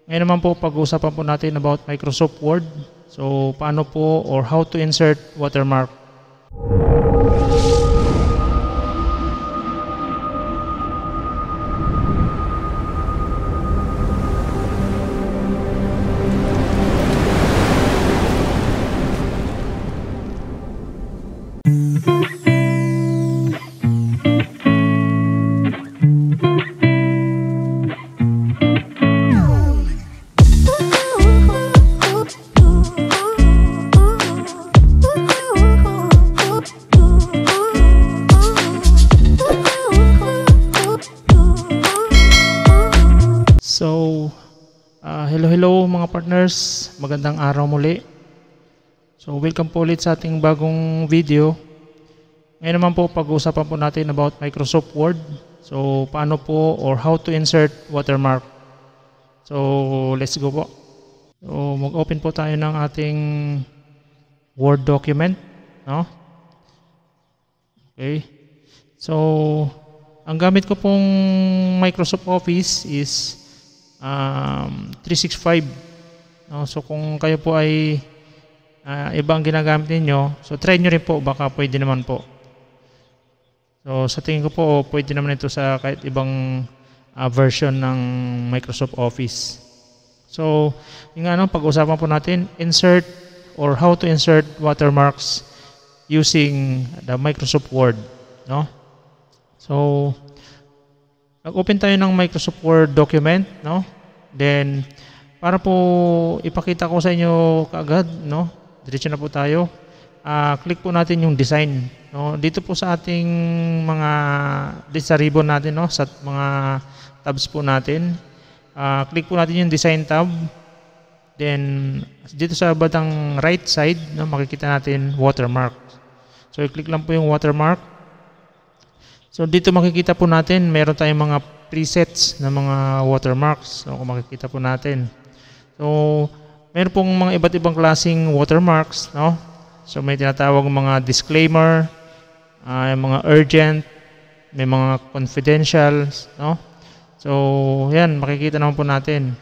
Ngayon naman po pag-uusapan po natin about Microsoft Word. So paano po or how to insert watermark. So, hello mga partners, magandang araw muli. So, welcome po ulit sa ating bagong video. Ngayon naman po pag-uusapan po natin about Microsoft Word. So, paano po or how to insert watermark. So, let's go po. So, mag-open po tayo ng ating Word document, no? Okay. So, ang gamit ko pong Microsoft Office is 365. No? So kung kayo po ay ibang ginagamit niyo, so try nyo rin po, baka pwede naman po. So sa tingin ko po, pwede naman ito sa kahit ibang version ng Microsoft Office. So yung pag-usapan po natin, insert or how to insert watermarks using the Microsoft Word, no? So mag-open tayo ng Microsoft Word document, no? Then, para po ipakita ko sa inyo kaagad, no? Diretso na po tayo. Click po natin yung design, no? Dito po sa ating sa ribbon natin, no? Sa mga tabs po natin. Click po natin yung design tab. Then, dito sa bandang right side, no? Makikita natin watermark. So, i-click lang po yung watermark. So dito makikita po natin, meron tayong mga presets na mga watermarks. So kung makikita po natin. So meron pong mga iba't ibang klaseng watermarks, no? So may tinatawag mga disclaimer, mga urgent, may mga confidential, no? So yan, makikita naman po natin.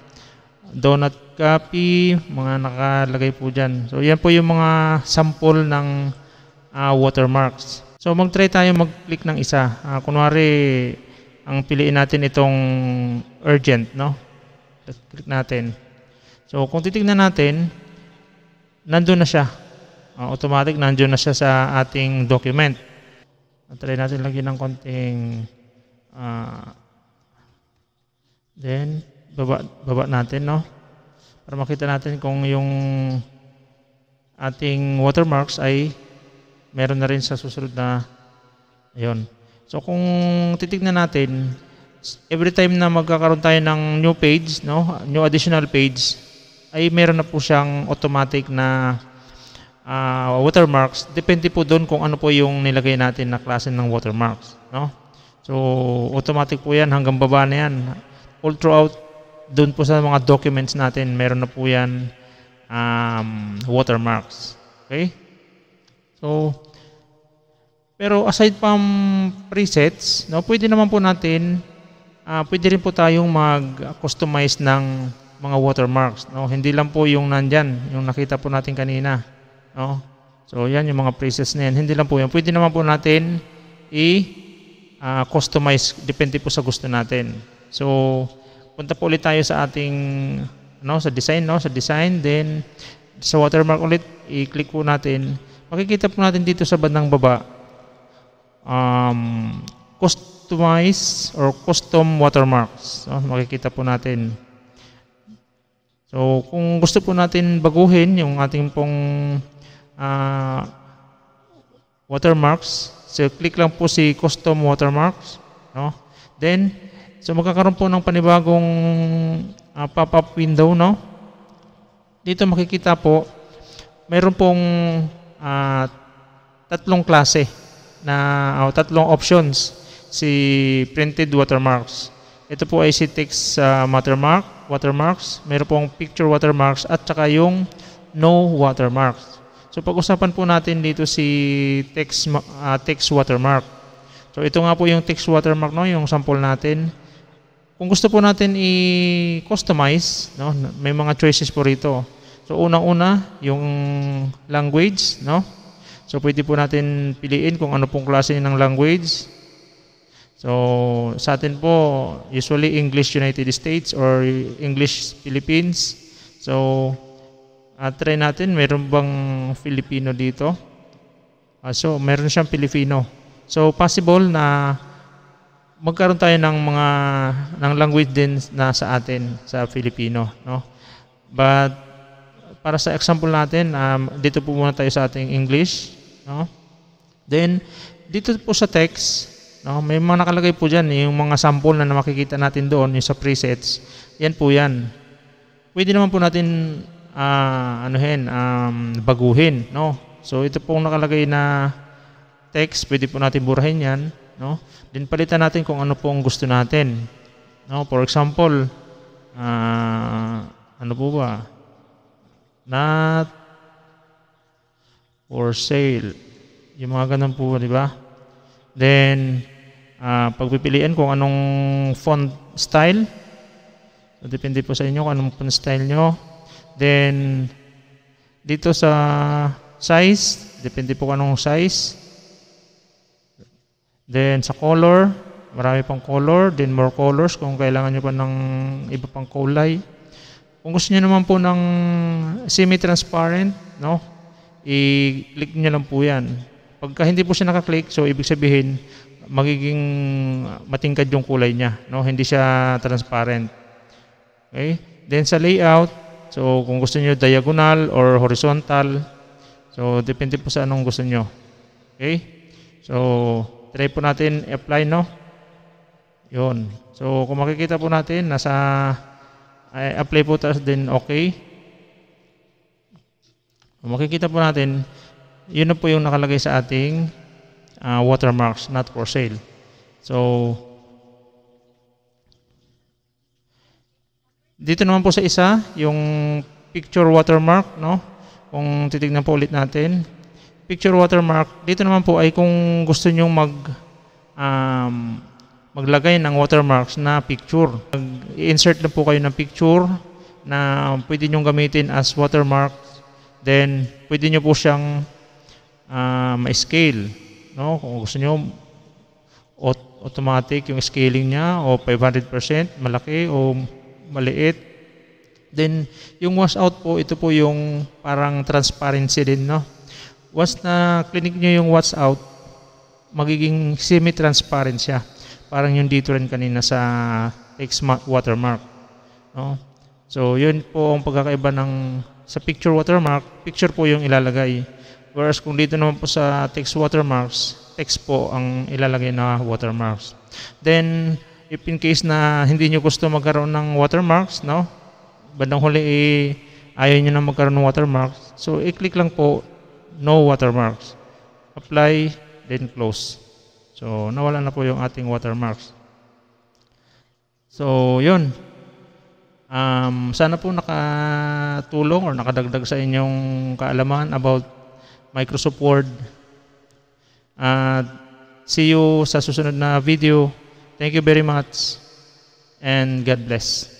Do not copy, mga nakalagay po dyan. So yan po yung mga sample ng watermarks. So mag-try tayo mag-click ng isa. Kunwari, ang piliin natin itong urgent, no? Click natin. So kung titignan natin, nandun na siya. Automatic nandun na siya sa ating document. Try natin lagyan ng konting then baba natin, no? Para makita natin kung yung ating watermarks ay meron na rin sa susunod na ayun. So kung titignan natin, every time na magkakaroon tayo ng new page, no, new additional page, ay meron na po siyang automatic na watermarks. Depende po doon kung ano po yung nilagay natin na klase ng watermarks, no? So automatic po yan hanggang baba na yan. All throughout doon po sa mga documents natin, meron na po yan watermarks. Okay? So, pero aside from presets, no, pwede naman po natin, pwede rin po tayong mag-customize ng mga watermarks, no? Hindi lang po yung nandyan, yung nakita po natin kanina, no? So, yan yung mga presets na yan. Hindi lang po yan. Pwede naman po natin i-customize, depende po sa gusto natin. So, punta po ulit tayo sa ating, sa design, no? Sa design, then sa watermark ulit, i-click po natin. Makikita po natin dito sa bandang baba, customize or custom watermarks. So, makikita po natin. So, kung gusto po natin baguhin yung ating pong watermarks, so click lang po si custom watermarks, no? Then, so magkakaroon po ng panibagong pop-up window, no? Dito makikita po, mayroon pong tatlong klase na tatlong options si printed watermarks. Ito po ay si text watermarks, mayroon pong picture watermarks at saka yung no watermarks. So pag-usapan po natin dito si text watermark. So ito nga po yung text watermark, no, yung sample natin. kung gusto po natin i-customize, no, may mga choices po rito. So unang-una, yung language, no? So pwede po natin piliin kung ano pong klase ng language. So sa atin po, usually English United States or English Philippines. So try natin, meron bang Filipino dito? So meron siyang Filipino. So possible na magkaroon tayo ng language din na sa atin sa Filipino, no? But para sa example natin, dito po muna tayo sa ating English, no? Then dito po sa text, no, may mga nakalagay po diyan, yung mga sample na makikita natin doon, yung sa presets. Yan po yan. Pwede naman po natin baguhin, no? So ito pong nakalagay na text, pwede po natin burahin yan, no? Then palitan natin kung ano pong gusto natin, no? For example, ano po ba? Not for sale. Yung mga ganun po, di ba? Then pagpipilian kung anong font style. So, depende po sa inyo kung anong font style nyo. Then dito sa size, depende po kung anong size. Then sa color, marami pang color. Then more colors kung kailangan nyo pa ng iba pang kulay. Kung gusto niyo naman po ng semi-transparent, no? I-click niyo lang po 'yan. Pagka hindi po siya naka-click, so ibig sabihin magiging matingkad yung kulay niya, no? Hindi siya transparent. Okay? Then sa layout, so kung gusto niyo diagonal or horizontal, so depende po sa anong gusto niyo. Okay? So try po natin i-apply, no? 'Yon. So kung makikita po natin nasa apply po tayo din okay. Makikita po natin, yun na po yung nakalagay sa ating watermarks, not for sale. So, dito naman po sa isa, yung picture watermark, no? Kung titignan po ulit natin, picture watermark, dito naman po ay kung gusto nyo maglagay ng watermarks na picture. I-insert na po kayo ng picture na pwede nyo gamitin as watermark. Then, pwede nyo po siyang ma-scale. No? Kung gusto nyo, automatic yung scaling niya o 500%, malaki o maliit. Then, yung wash out po, ito po yung parang transparency din. No? Once na click nyo yung wash out, magiging semi-transparent siya. Parang yung dito rin kanina sa text watermark. No? So, yun po ang pagkakaiba ng sa picture watermark. Picture po yung ilalagay. Whereas kung dito naman po sa text watermarks, text po ang ilalagay na watermarks. Then, if in case na hindi nyo gusto magkaroon ng watermarks, no? Bandang huli ayaw nyo na magkaroon ng watermarks. So, i-click lang po, no watermarks. Apply, then close. So, nawala na po yung ating watermarks. So, yun. Sana po nakatulong or nakadagdag sa inyong kaalaman about Microsoft Word. See you sa susunod na video. Thank you very much and God bless.